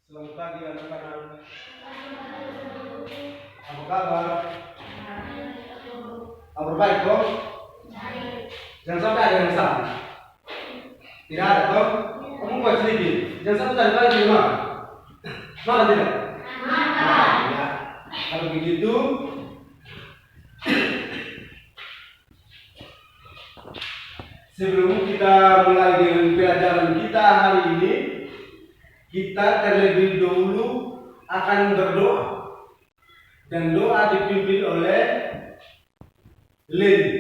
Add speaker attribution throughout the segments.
Speaker 1: Selamat pagi anak-anak. Apa kabar? Kabar baik toh? Jangan sampai ada yang salah. Tidak ada toh? Kamu buat sedikit. Jangan sampai tadi pagi makan. Makan tidak? Makan. Ya. Kalau begitu, sebelum kita mulai dengan pelajaran kita hari ini, kita terlebih dahulu akan berdoa. Dan doa dipimpin oleh Leni.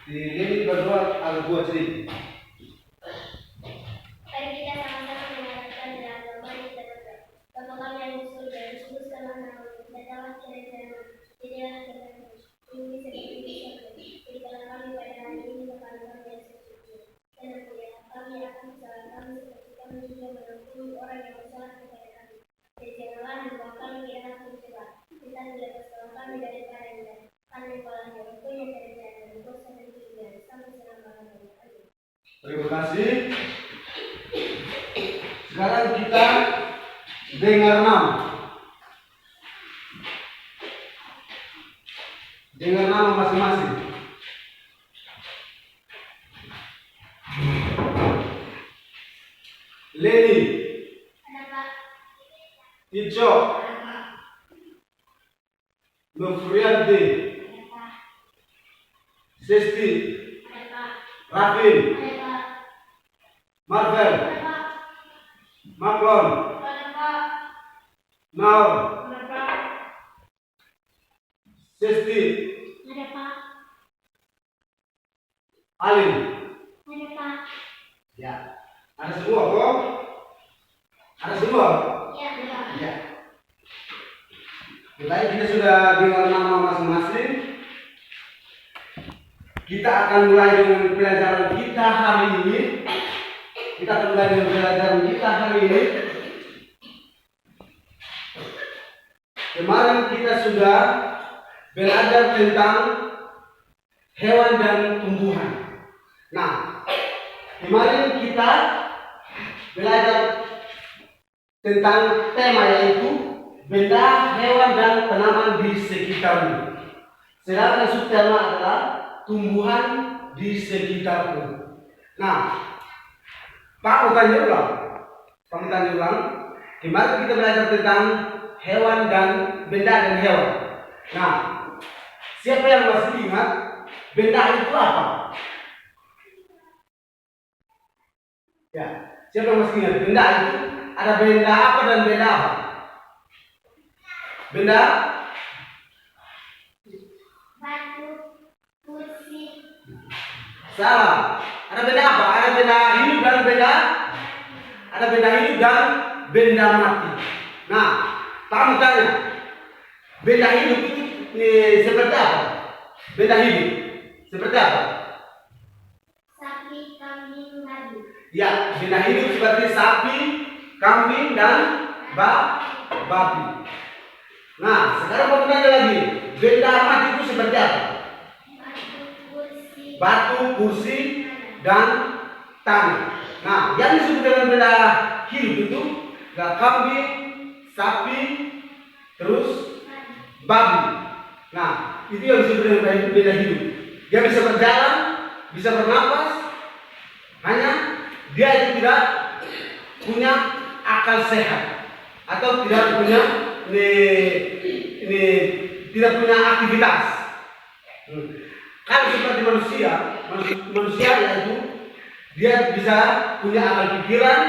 Speaker 1: Si Leni berdoa agak buat sedikit.
Speaker 2: Mari kita sama-sama mengatakan dalam doa kita berdoa. Bapa kami yang di surga, dikuduskanlah namamu, datanglah kerajaanmu, jadilah kehendakmu, bumi seperti di surga. Berikanlah kami pada hari ini makanan kami yang secukupnya, dan ampunilah kami akan kesalahan kami seperti kami juga mengampuni orang yang bersalah kepada kami. Dan janganlah membawa kami ke dalam pencobaan, tetapi bebaskanlah kami dari yang jahat. Karena Engkaulah yang mempunyai kerajaan dan kuasa dan kemuliaan sampai selama-lamanya. Amin.
Speaker 1: Terima kasih. Sekarang kita dengar nama. Dengar nama masing-masing. Leni, Ijo, Nofriante, Sesti, Rafin, Marvel, Maklon, Naur, Sesti, Alin. Ya, ada semua kok? Ada semua? Ya. Tadi kita sudah dengar nama masing-masing. Kita akan mulai dengan pelajaran kita hari ini. Kemarin kita sudah belajar tentang hewan dan tumbuhan. Nah, kemarin kita belajar tentang tema yaitu benda, hewan, dan tanaman di sekitarmu. Sedangkan subtema adalah tumbuhan di sekitarmu. Nah, Pak mau tanya ulang. Kemarin kita belajar tentang hewan dan benda dan hewan. Nah, siapa yang masih ingat benda itu apa? Ya, siapa yang masih ingat benda itu? Ada benda apa dan benda apa? Benda?
Speaker 2: Batu, kursi.
Speaker 1: Salah. Ada benda apa? Ada benda hidup dan benda? Ada benda hidup dan benda mati. Nah, kamu tanya, benda hidup itu seperti apa? Benda hidup seperti apa?
Speaker 2: Sapi, kambing, babi.
Speaker 1: Ya, benda hidup seperti sapi, kambing, dan babi. Nah, sekarang kamu tanya lagi, benda mati itu seperti apa? Batu, kursi, dan tanah. Nah, yang disebut dengan benda hidup itu kambing, sapi, terus babi. Nah, itu yang disebut dengan benda hidup. Dia bisa berjalan, bisa bernapas, hanya dia itu tidak punya akal sehat atau tidak punya tidak punya aktivitas. Kalau seperti manusia yaitu dia bisa punya akal pikiran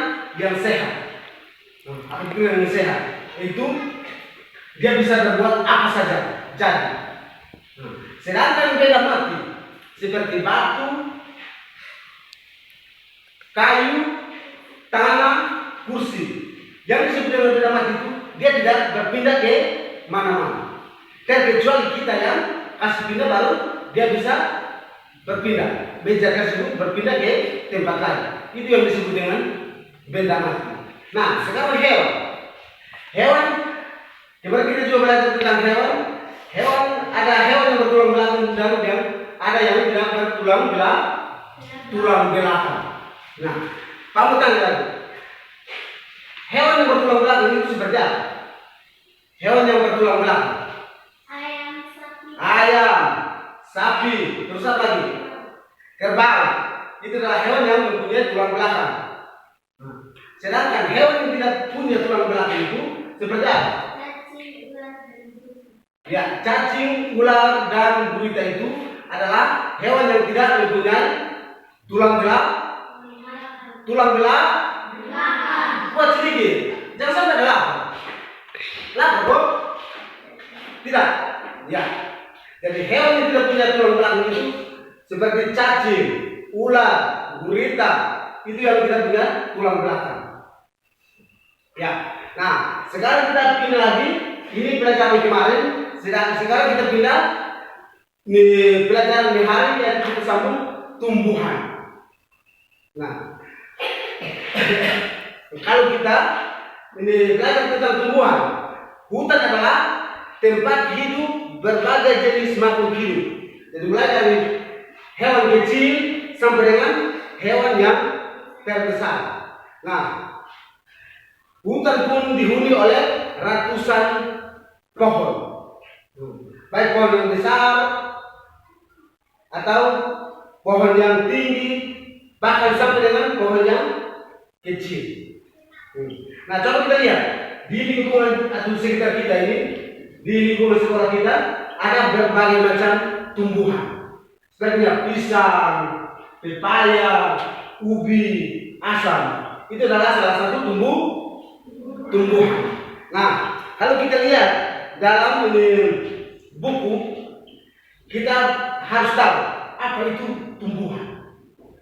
Speaker 1: yang sehat. Akal pikiran yang sehat itu dia bisa berbuat apa saja. Jadi, sedangkan benda mati seperti batu, kayu, tanah, kursi, yang disebut dengan benda mati itu dia tidak berpindah ke mana-mana. Terkecuali kita yang kasih pindah baru dia bisa berpindah. Meja tersebut berpindah ke tempat lain. Itu yang disebut dengan benda mati. Nah, sekarang hewan. Hewan, kemarin kita juga belajar tentang hewan. Ada hewan yang bertulang belakang dan ada yang tidak bertulang belakang. Nah, Kamu tanya lagi. Hewan yang bertulang belakang itu seperti apa? Hewan yang bertulang belakang. Ayam, sapi, terus apa lagi? Kerbau. Itu adalah hewan yang mempunyai tulang belakang. Sedangkan hewan yang tidak punya tulang belakang itu seperti apa? Ya, cacing, ular, dan gurita itu adalah hewan yang tidak mempunyai tulang belakang. Buat sedikit, jangan sampai ada lapar kok? Tidak. Ya. Jadi hewan yang tidak punya tulang belakang itu seperti cacing, ular, gurita, itu yang tidak punya tulang belakang. Ya. Nah, sekarang kita pindah lagi. Ini pelajaran kemarin. Sekarang kita pindah pelajaran hari yang kita sambung tumbuhan. Nah, kalau kita belajar tentang tumbuhan, hutan adalah tempat hidup berbagai jenis makhluk hidup. Jadi mulai dari hewan kecil sampai dengan hewan yang terbesar. Nah, hutan pun dihuni oleh ratusan pohon, baik pohon yang besar atau pohon yang tinggi, bahkan sampai dengan pohon yang kecil. Nah, coba kita lihat di lingkungan atau sekitar kita ini, di lingkungan sekolah kita ada berbagai macam tumbuhan, seperti pisang, pepaya, ubi, asam. Itu adalah salah satu tumbuhan. Nah, kalau kita lihat dalam buku, kita harus tahu apa itu tumbuhan.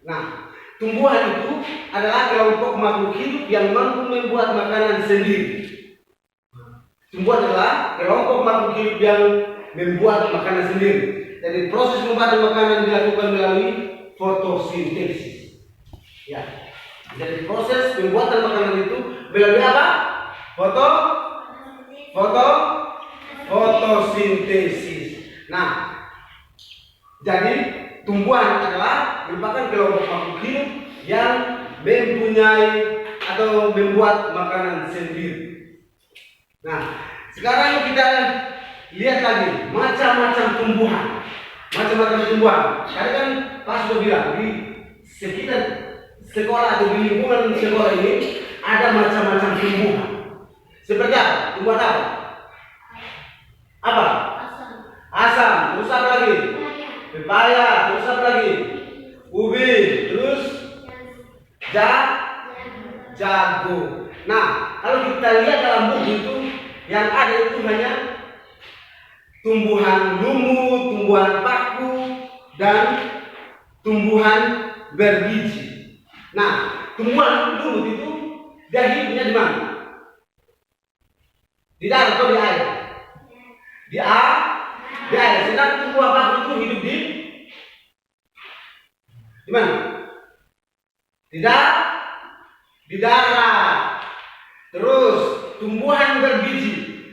Speaker 1: Nah, tumbuhan itu adalah kelompok makhluk hidup yang mampu membuat makanan sendiri. Tumbuhan adalah kelompok makhluk hidup yang membuat makanan sendiri. Jadi proses pembuatan makanan dilakukan melalui fotosintesis. Ya. Jadi proses pembuatan makanan itu melalui apa? Fotosintesis. Nah, jadi tumbuhan adalah merupakan kelompok makhluk hidup yang mempunyai atau membuat makanan sendiri. Nah, sekarang kita lihat lagi macam-macam tumbuhan. Tadi kan Pak sudah bilang di sekitar sekolah atau di lingkungan sekolah ini ada macam-macam tumbuhan. Seperti apa? Tumbuhan apa? Apa? Asam. Terus apa lagi? Pepaya. Terus apa lagi? Ubi. Terus jagung. Nah, kalau kita lihat dalam buku itu yang ada itu hanya tumbuhan lumut, tumbuhan paku, dan tumbuhan berbiji. Nah, tumbuhan lumut itu dia hidupnya di mana? Di darat atau di air? Di air. Sedangkan tumbuhan paku itu hidup di mana? Di darat. Terus tumbuhan berbiji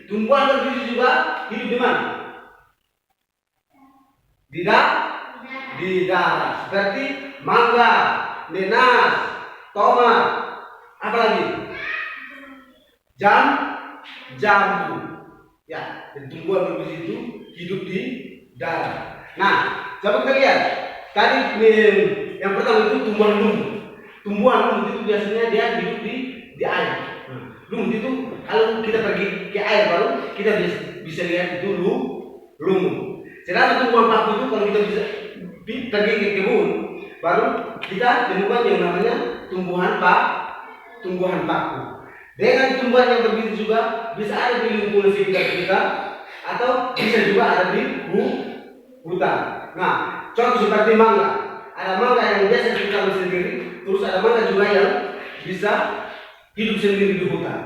Speaker 1: juga hidup di mana? Di darat. Seperti mangga, nenas, tomat, apa lagi? Jambu. Ya, dan tumbuhan berbiji itu hidup di darat. Nah, coba kita lihat. Tadi yang pertama itu tumbuhan lumut. Tumbuhan lumut itu biasanya dia hidup di air. Lumut itu kalau kita pergi ke air baru kita bisa lihat itu lumut. Sedangkan tumbuhan paku itu kalau kita bisa pergi ke kebun baru kita temukan yang namanya tumbuhan paku. Dengan tumbuhan yang berbeda juga bisa ada di lingkungan sekitar kita atau bisa juga ada di hutan. Nah, contoh seperti mangga. Ada mangga yang biasa ditanam sendiri, terus ada mangga juga yang bisa hidup sendiri di hutan.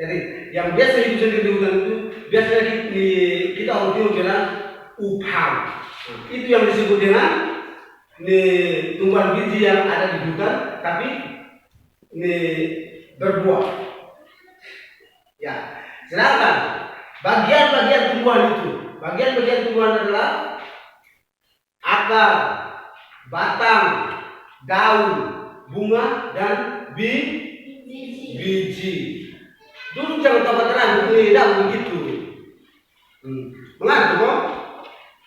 Speaker 1: Jadi yang biasa hidup sendiri di hutan itu biasanya kita orang Timur bilang upang. Itu yang disebut dengan tumbuhan biji yang ada di hutan tapi berbuah. Ya, sedangkan bagian-bagian tumbuhan adalah akar, batang, daun, bunga, dan
Speaker 2: biji.
Speaker 1: biji. Dulu jangan tambah terang, tidak begitu. Mengerti kok?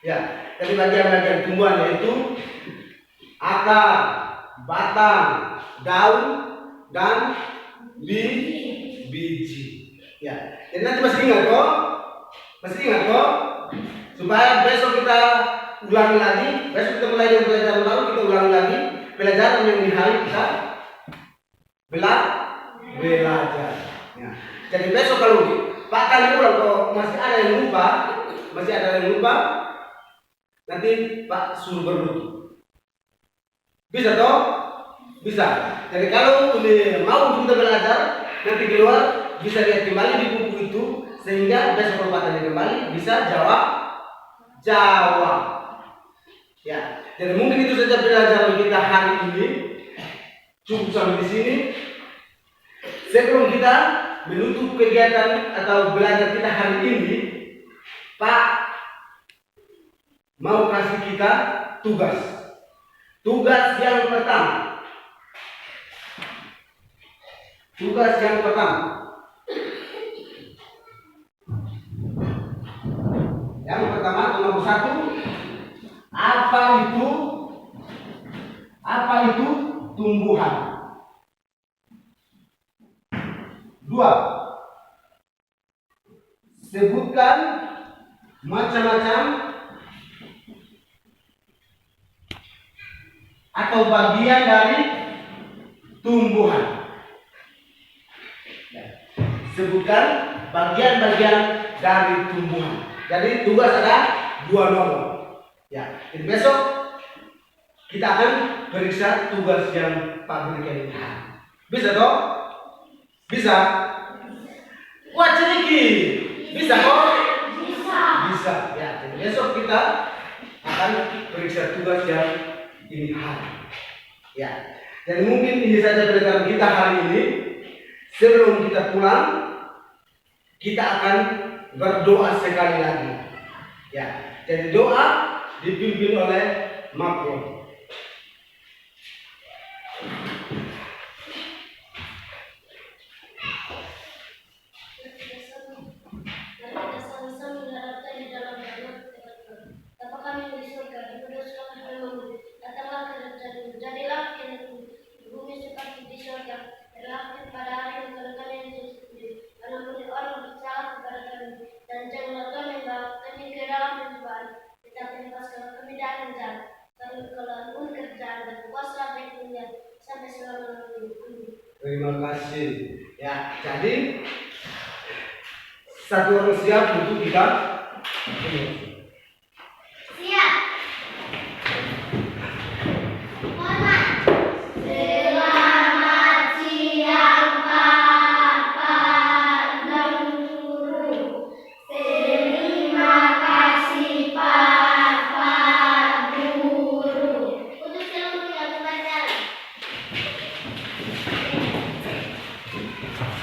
Speaker 1: Ya, dari bagian-bagian tumbuhan yaitu akar, batang, daun, dan biji. Ya, jadi nanti masih ingat kok? Masih ingat kok? Supaya besok kita ulangi lagi, besok kita mulai dari pelajaran baru, kita ulangi lagi pelajaran yang di hari kita belajar. Ya. Jadi besok kalau Pak kali ulang kok masih ada yang lupa, nanti Pak suruh berlutut. Bisa toh? Bisa. Jadi kalau mau untuk kita belajar, nanti keluar bisa lihat kembali di buku itu, sehingga besok kalau Pak tanya kembali bisa jawab. Ya, jadi mungkin itu saja pelajaran kita hari ini. Cukup sampai di sini. Sebelum kita menutup kegiatan atau belajar kita hari ini, Pak mau kasih kita tugas. Tugas yang pertama. Yang pertama nomor 1, apa itu tumbuhan? 2, sebutkan macam-macam atau bagian dari tumbuhan. Sebutkan bagian-bagian dari tumbuhan. Jadi tugas ada 2 nomor. Ya, jadi besok kita akan periksa tugas yang Pak berikan ini. Bisa toh? Bisa? Wah, sedikit. Bisa kok? Bisa. Ya, jadi besok kita akan periksa tugas yang ini hari. Ya, dan mungkin ini saja pelajaran kita hari ini. Sebelum kita pulang, kita akan berdoa sekali lagi. Ya, jadi doa dipimpin oleh Makro. Terima kasih. Ya, jadi satu orang siap untuk kita.